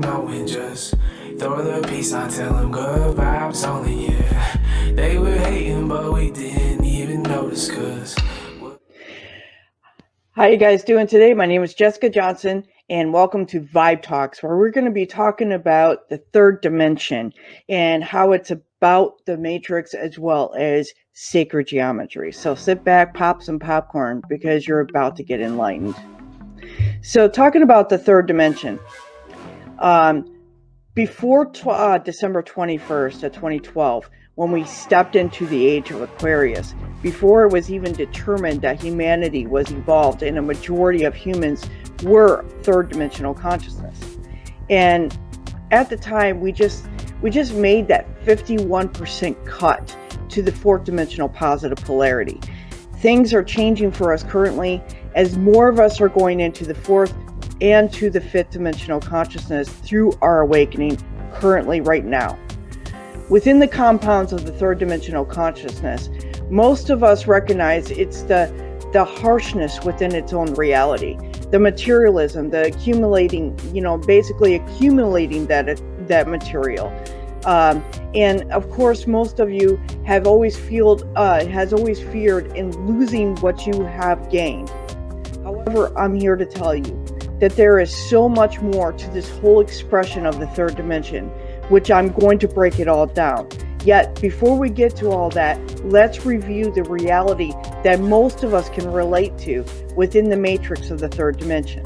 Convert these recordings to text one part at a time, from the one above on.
don't know when, just throw the peace sign, tell them good vibes only, yeah. They were hating, but we didn't even notice, cause... How you guys doing today? My name is Jessica Johnson, and welcome to Vibe Talks, where we're going to be talking about the third dimension and how it's about the matrix as well as sacred geometry. So sit back, pop some popcorn, because you're about to get enlightened. So talking about the third dimension, before December 21st of 2012, when we stepped into the age of Aquarius, before it was even determined that humanity was evolved and a majority of humans were third dimensional consciousness. And at the time, we just made that 51% cut to the fourth dimensional positive polarity. Things are changing for us currently as more of us are going into the fourth and to the fifth dimensional consciousness through our awakening currently right now. Within the compounds of the third dimensional consciousness, most of us recognize it's the harshness within its own reality, the materialism, the accumulating, basically accumulating that material. And of course, most of you have always feared in losing what you have gained. However, I'm here to tell you that there is so much more to this whole expression of the third dimension, which I'm going to break it all down. Yet, before we get to all that, let's review the reality that most of us can relate to within the matrix of the third dimension.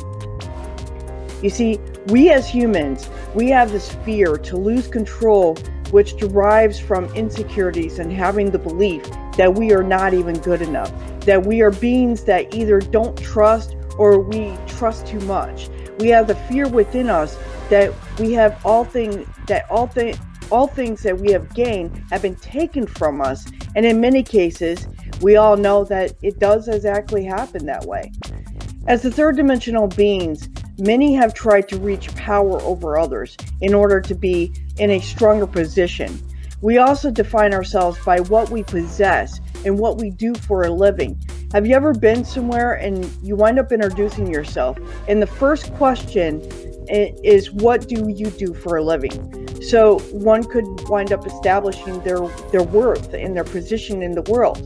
You see, we as humans, we have this fear to lose control, which derives from insecurities and having the belief that we are not even good enough, that we are beings that either don't trust or we trust too much. We have the fear within us that we have all things that we have gained have been taken from us, and in many cases, we all know that it does exactly happen that way. As the third dimensional beings, many have tried to reach power over others in order to be in a stronger position. We also define ourselves by what we possess and what we do for a living. Have you ever been somewhere and you wind up introducing yourself, and the first question is, what do you do for a living? So one could wind up establishing their worth and their position in the world.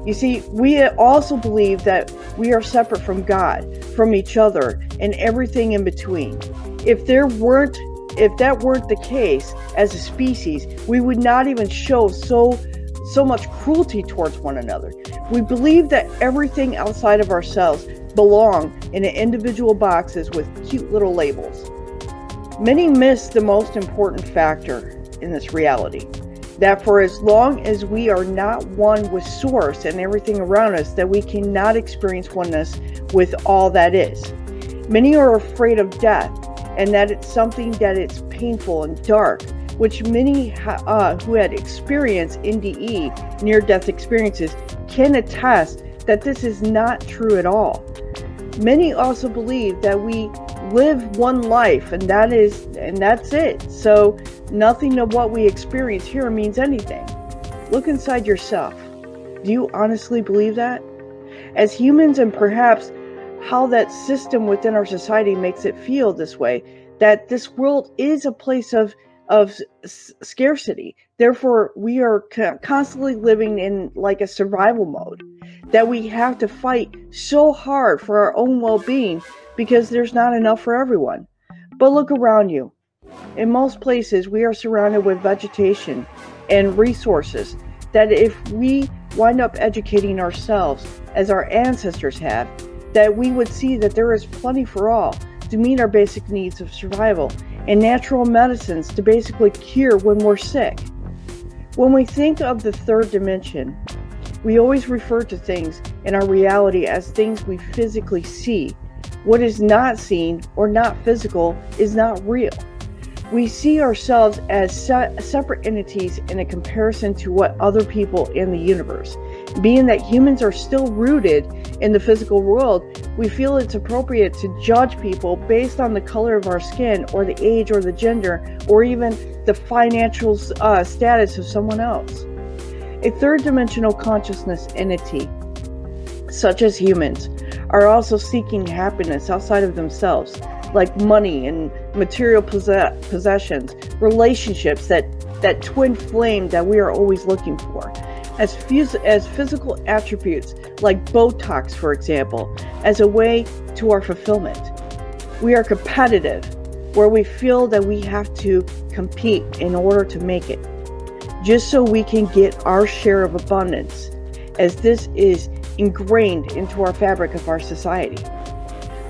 You see, we also believe that we are separate from God, from each other, and everything in between. If that weren't the case as a species, we would not even show so much cruelty towards one another. We believe that everything outside of ourselves belong in individual boxes with cute little labels. Many miss the most important factor in this reality, that for as long as we are not one with Source and everything around us, that we cannot experience oneness with all that is. Many are afraid of death, and that it's something that it's painful and dark, which many who had experienced NDE, near-death experiences, can attest that this is not true at all. Many also believe that we live one life, and that's it. So nothing of what we experience here means anything. Look inside yourself. Do you honestly believe that? As humans, and perhaps how that system within our society makes it feel this way, that this world is a place of scarcity. Therefore, we are constantly living in like a survival mode, that we have to fight so hard for our own well-being because there's not enough for everyone. But look around you. In most places, we are surrounded with vegetation and resources that if we wind up educating ourselves as our ancestors have, that we would see that there is plenty for all to meet our basic needs of survival, and natural medicines to basically cure when we're sick. When we think of the third dimension, we always refer to things in our reality as things we physically see. What is not seen or not physical is not real. We see ourselves as separate entities in a comparison to what other people in the universe. Being that humans are still rooted in the physical world, we feel it's appropriate to judge people based on the color of our skin or the age or the gender or even the financial status of someone else. A third dimensional consciousness entity, such as humans, are also seeking happiness outside of themselves, like money and material possessions, relationships, that twin flame that we are always looking for, as physical attributes like Botox, for example, as a way to our fulfillment. We are competitive, where we feel that we have to compete in order to make it, just so we can get our share of abundance, as this is ingrained into our fabric of our society.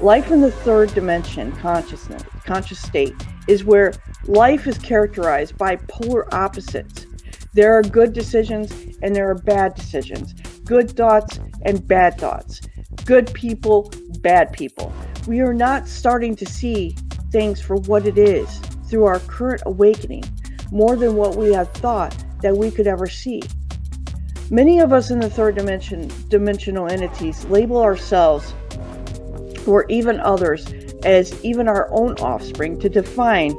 Life in the third dimension conscious state is where life is characterized by polar opposites. There are good decisions and there are bad decisions, good thoughts and bad thoughts, good people, bad people. We are not starting to see things for what it is through our current awakening, more than what we have thought that we could ever see. Many of us in the third dimensional entities label ourselves, or even others, as even our own offspring to define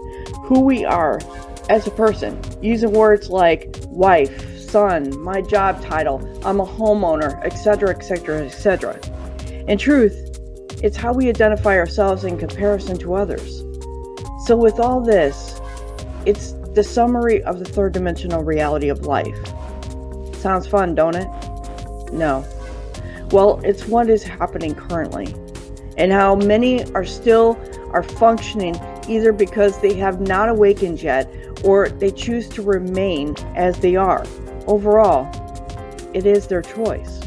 who we are as a person, using words like wife, son, my job title, I'm a homeowner, etc., etc., etc. In truth, it's how we identify ourselves in comparison to others. So with all this, it's the summary of the third dimensional reality of life. Sounds fun, don't it? No. Well, it's what is happening currently, and how many are functioning either because they have not awakened yet, or they choose to remain as they are. Overall, it is their choice.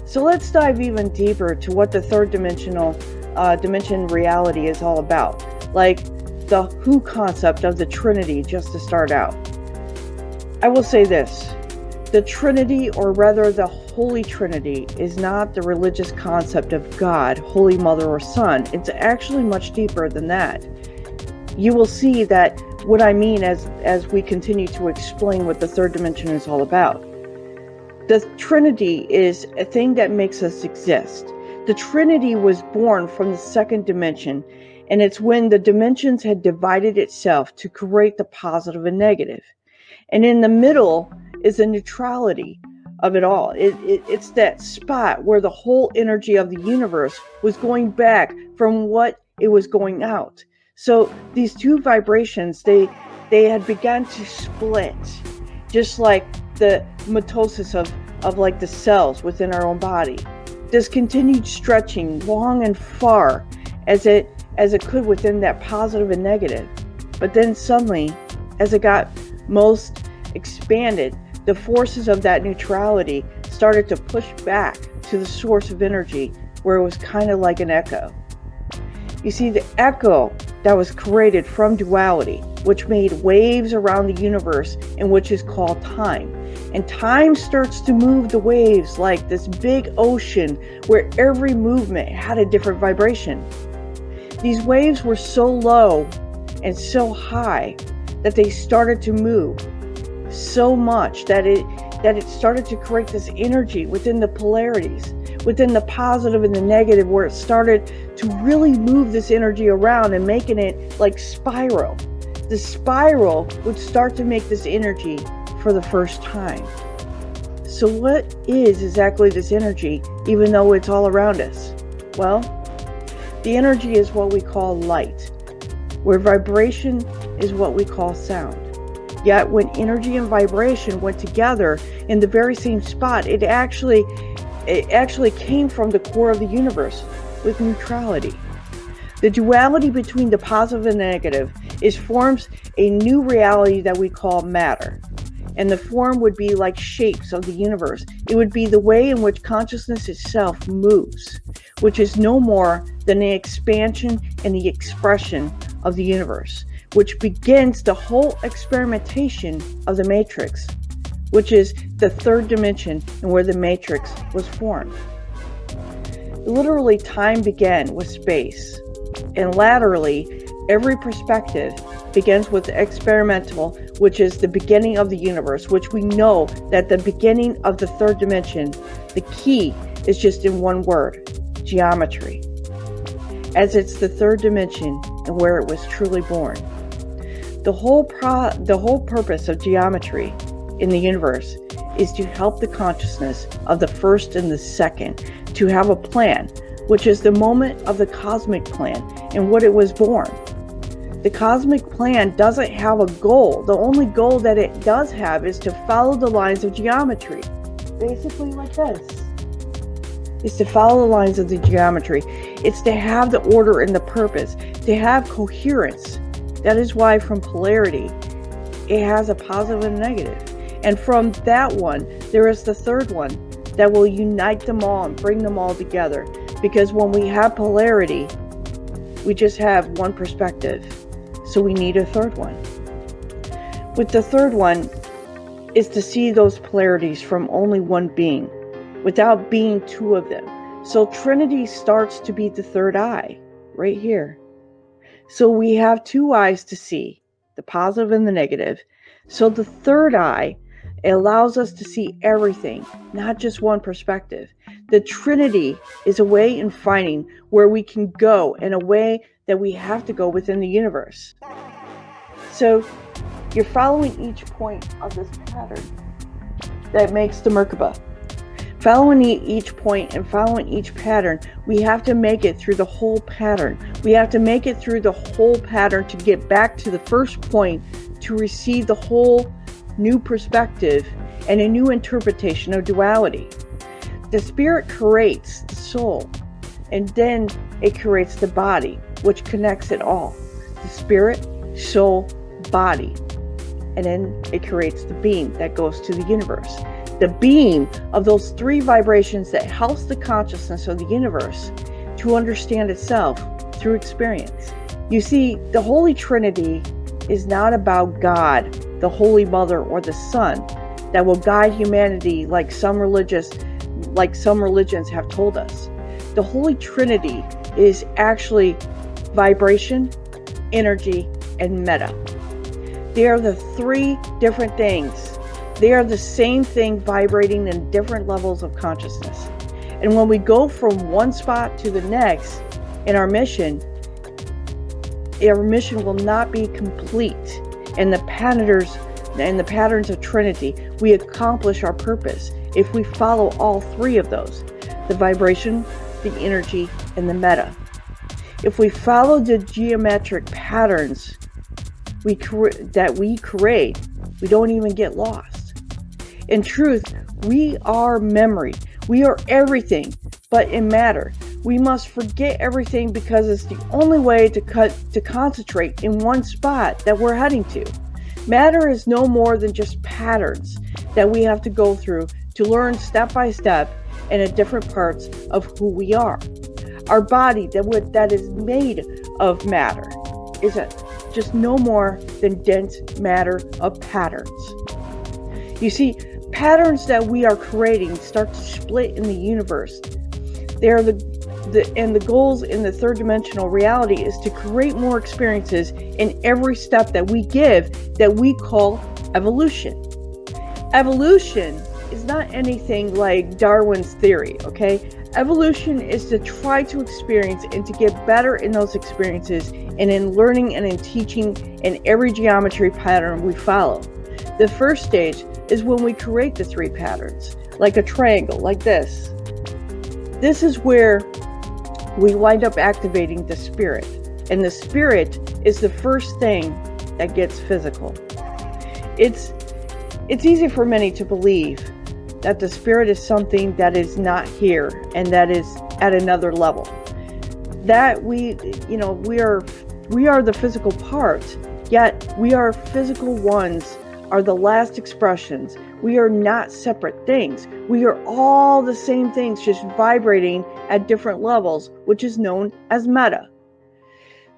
So let's dive even deeper to what the third dimension reality is all about, like the who concept of the Trinity, just to start out. I will say this. The Trinity, or rather the Holy Trinity, is not the religious concept of God, Holy Mother, or Son. It's actually much deeper than that. You will see that what I mean as we continue to explain what the third dimension is all about. The Trinity is a thing that makes us exist. The Trinity was born from the second dimension, and it's when the dimensions had divided itself to create the positive and negative. And in the middle is the neutrality of it all. It's that spot where the whole energy of the universe was going back from what it was going out. So these two vibrations, they had begun to split, just like the mitosis of like the cells within our own body. This continued stretching long and far as it could within that positive and negative. But then suddenly, as it got most expanded, the forces of that neutrality started to push back to the source of energy, where it was kind of like an echo. You see, the echo that was created from duality, which made waves around the universe, and which is called time. And time starts to move the waves like this big ocean where every movement had a different vibration. These waves were so low and so high that they started to move so much that it started to create this energy within the polarities, within the positive and the negative, where it started to really move this energy around and making it like spiral. The spiral would start to make this energy for the first time. So what is exactly this energy, even though it's all around us? Well, the energy is what we call light, where vibration is what we call sound. Yet when energy and vibration went together in the very same spot, it actually came from the core of the universe with neutrality. The duality between the positive and negative forms a new reality that we call matter. And the form would be like shapes of the universe. It would be the way in which consciousness itself moves, which is no more than the expansion and the expression of the universe, which begins the whole experimentation of the matrix, which is the third dimension and where the matrix was formed. Literally, time began with space, and laterally, every perspective begins with the experimental, which is the beginning of the universe, which we know that the beginning of the third dimension, the key is just in one word: geometry, as it's the third dimension and where it was truly born. The whole purpose of geometry in the universe is to help the consciousness of the first and the second to have a plan which is the moment of the cosmic plan and what it was born. The cosmic plan doesn't have a goal. The only goal that it does have is to follow the lines of geometry. Basically like this. It's to follow the lines of the geometry. It's to have the order and the purpose, to have coherence. That is why from polarity, it has a positive and a negative. And from that one, there is the third one that will unite them all and bring them all together. Because when we have polarity, we just have one perspective. So we need a third one. With the third one is to see those polarities from only one being, without being two of them. So Trinity starts to be the third eye, right here. So we have two eyes to see, the positive and the negative. So the third eye allows us to see everything, not just one perspective. The Trinity is a way in finding where we can go, and a way that we have to go within the universe. So you're following each point of this pattern that makes the Merkaba. Following each point and following each pattern, we have to make it through the whole pattern. We have to make it through the whole pattern to get back to the first point, to receive the whole new perspective and a new interpretation of duality. The spirit creates the soul, and then it creates the body, which connects it all. The spirit, soul, body. And then it creates the beam that goes to the universe. The beam of those three vibrations that helps the consciousness of the universe to understand itself through experience. You see, the Holy Trinity is not about God, the Holy Mother, or the Son that will guide humanity like some religions have told us. The Holy Trinity is actually vibration, energy, and meta. They are the three different things. They are the same thing vibrating in different levels of consciousness. And when we go from one spot to the next in our mission will not be complete. And the patterns of Trinity, we accomplish our purpose if we follow all three of those: the vibration, the energy, and the meta. If we follow the geometric patterns that we create, we don't even get lost. In truth, we are memory. We are everything, but in matter. We must forget everything because it's the only way to concentrate in one spot that we're heading to. Matter is no more than just patterns that we have to go through to learn step by step in different parts of who we are. Our body that is made of matter is just no more than dense matter of patterns. You see, patterns that we are creating start to split in the universe. They are the goals in the third dimensional reality is to create more experiences in every step that we give, that we call evolution. Evolution is not anything like Darwin's theory, okay? Evolution is to try to experience and to get better in those experiences, and in learning and in teaching in every geometry pattern we follow. The first stage is when we create the three patterns, like a triangle, like this. This is where we wind up activating the spirit. And the spirit is the first thing that gets physical. It's easy for many to believe that the spirit is something that is not here and that is at another level. That we are the physical part, yet we are physical ones, are the last expressions. We are not separate things. We are all the same things, just vibrating at different levels, which is known as meta.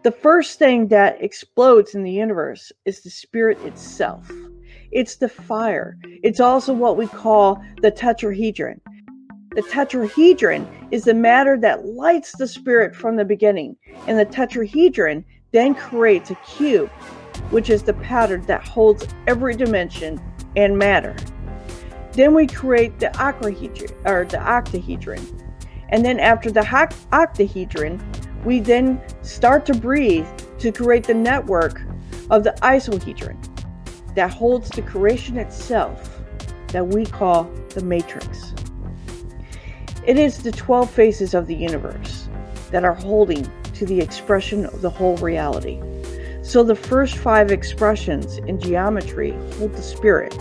The first thing that explodes in the universe is the spirit itself. It's the fire. It's also what we call the tetrahedron. The tetrahedron is the matter that lights the spirit from the beginning. And the tetrahedron then creates a cube, which is the pattern that holds every dimension and matter. Then we create the octahedron. And then after the octahedron, we then start to breathe to create the network of the isohedron that holds the creation itself, that we call the matrix. It is the 12 faces of the universe. that are holding to the expression of the whole reality. So the first 5 expressions in geometry hold the spirit,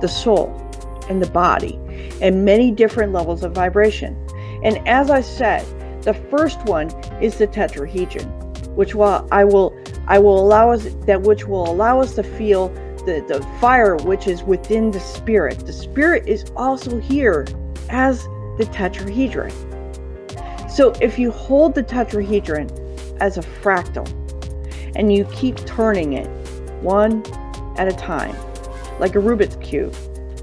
the soul, and the body, and many different levels of vibration. And as I said, the first one is the tetrahedron, which will allow us to feel the fire which is within the spirit. The spirit is also here as the tetrahedron. So if you hold the tetrahedron as a fractal and you keep turning it one at a time, like a Rubik's Cube,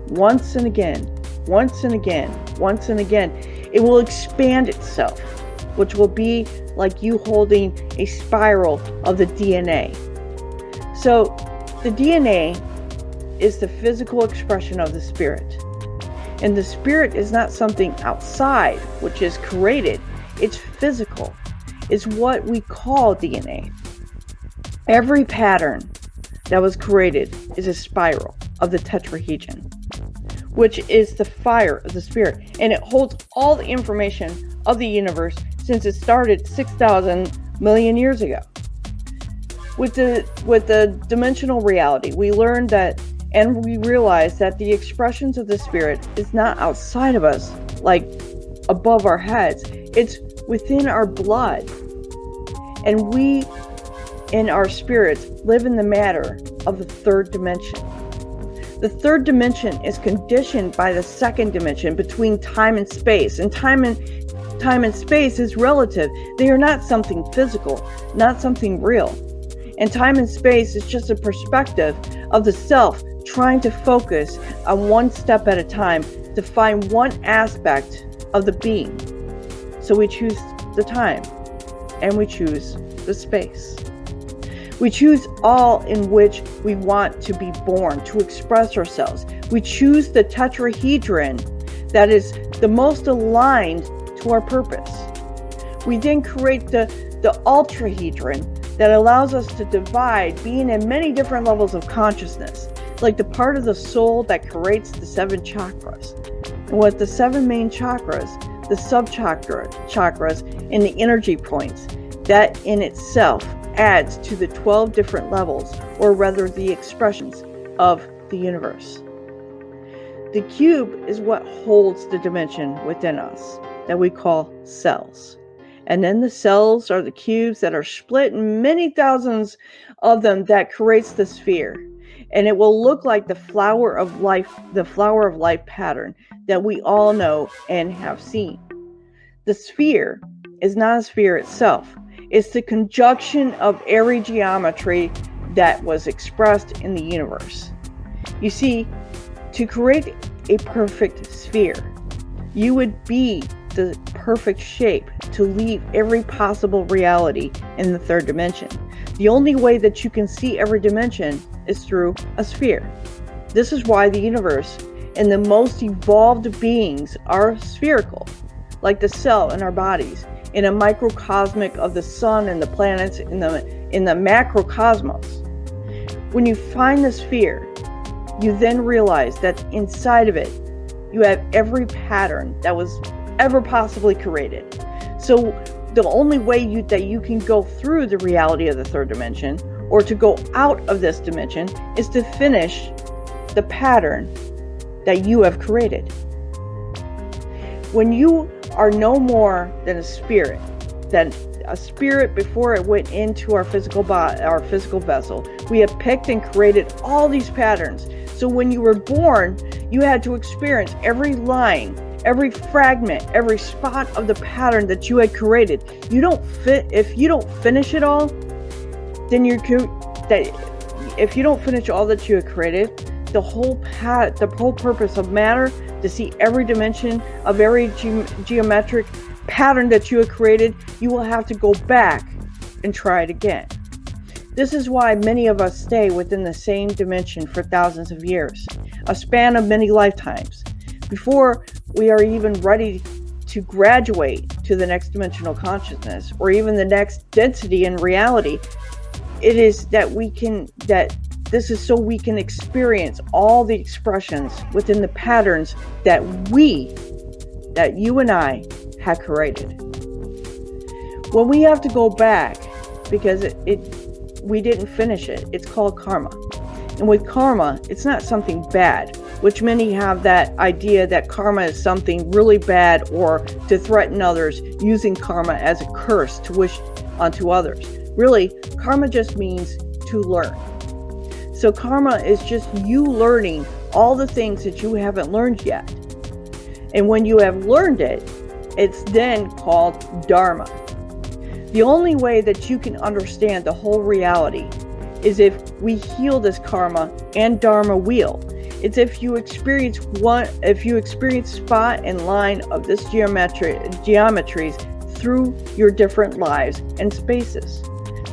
once and again, once and again, once and again, it will expand itself, which will be like you holding a spiral of the DNA. So the DNA is the physical expression of the spirit. And the spirit is not something outside, which is created. It's physical. It's what we call DNA. Every pattern that was created is a spiral of the tetrahedron, which is the fire of the spirit. And it holds all the information of the universe since it started 6,000 million years ago. With the dimensional reality, we learned that, and we realized that the expressions of the spirit is not outside of us, like above our heads. It's within our blood. And we, in our spirits, live in the matter of the third dimension. The third dimension is conditioned by the second dimension between time and space. And time and space is relative. They are not something physical, not something real. And time and space is just a perspective of the self trying to focus on one step at a time to find one aspect of the being. So we choose the time and we choose the space. We choose all in which we want to be born, to express ourselves. We choose the tetrahedron that is the most aligned to our purpose. We then create the ultrahedron that allows us to divide, being in many different levels of consciousness, like the part of the soul that creates the 7 chakras. And with the 7 main chakras, the chakras, and the energy points, that in itself adds to the 12 different levels, or rather the expressions of the universe. The cube is what holds the dimension within us that we call cells. And then the cells are the cubes that are split in many thousands of them that creates the sphere. And it will look like the flower of life pattern that we all know and have seen. The sphere is not a sphere itself. It's the conjunction of every geometry that was expressed in the universe. You see, to create a perfect sphere, you would be the perfect shape to leave every possible reality in the third dimension. The only way that you can see every dimension is through a sphere. This is why the universe and the most evolved beings are spherical, like the cell in our bodies, in a microcosmic of the sun and the planets in the macrocosmos. When you find the sphere, you then realize that inside of it, you have every pattern that was ever possibly created. So the only way that you can go through the reality of the third dimension, or to go out of this dimension, is to finish the pattern that you have created. When you are no more than a spirit before it went into our physical body, our physical vessel, we have picked and created all these patterns. So when you were born, you had to experience every line, every fragment, every spot of the pattern that you had created. If you don't finish it all, then if you don't finish all that you had created, the whole purpose of matter, to see every dimension of every geometric pattern that you have created, you will have to go back and try it again. This is why many of us stay within the same dimension for thousands of years, a span of many lifetimes, before we are even ready to graduate to the next dimensional consciousness, or even the next density in reality. It is this is so we can experience all the expressions within the patterns that you and I have created. When we have to go back, because we didn't finish it, it's called karma. And with karma, it's not something bad, which many have that idea that karma is something really bad, or to threaten others, using karma as a curse to wish onto others. Really, karma just means to learn. So karma is just you learning all the things that you haven't learned yet. And when you have learned it, it's then called dharma. The only way that you can understand the whole reality is if we heal this karma and dharma wheel. It's if you experience spot and line of this geometries through your different lives and spaces.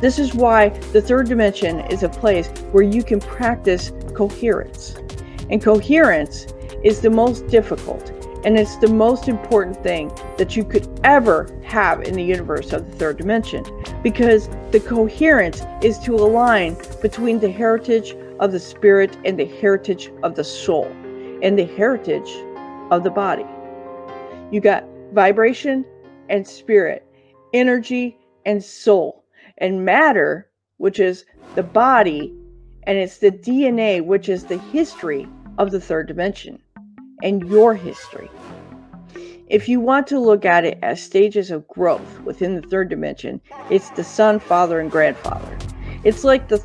This is why the third dimension is a place where you can practice coherence. And coherence is the most difficult, and it's the most important thing that you could ever have in the universe of the third dimension, because the coherence is to align between the heritage of the spirit and the heritage of the soul and the heritage of the body. You got vibration and spirit, energy and soul, and matter, which is the body, and it's the DNA, which is the history of the third dimension and your history. If you want to look at it as stages of growth within the third dimension, it's the son, father, and grandfather. It's like the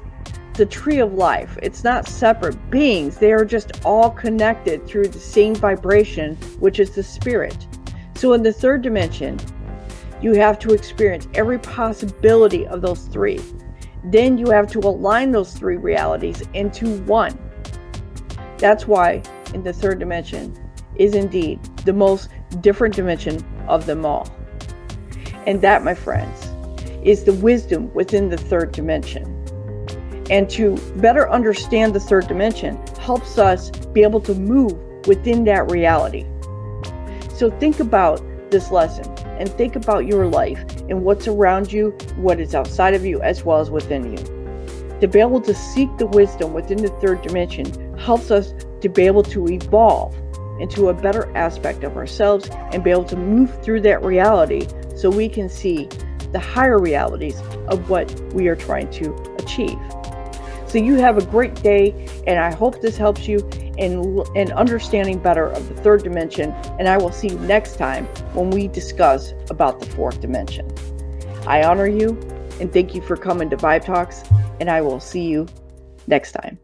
tree of life. It's not separate beings. They are just all connected through the same vibration, which is the spirit. So in the third dimension, you have to experience every possibility of those three. Then you have to align those three realities into one. That's why in the third dimension is indeed the most different dimension of them all. And that, my friends, is the wisdom within the third dimension. And to better understand the third dimension helps us be able to move within that reality. So think about this lesson and think about your life and what's around you, what is outside of you, as well as within you. To be able to seek the wisdom within the third dimension helps us to be able to evolve into a better aspect of ourselves and be able to move through that reality so we can see the higher realities of what we are trying to achieve. So you have a great day, and I hope this helps you in understanding better of the third dimension, and I will see you next time when we discuss about the fourth dimension. I honor you and thank you for coming to Vibe Talks, and I will see you next time.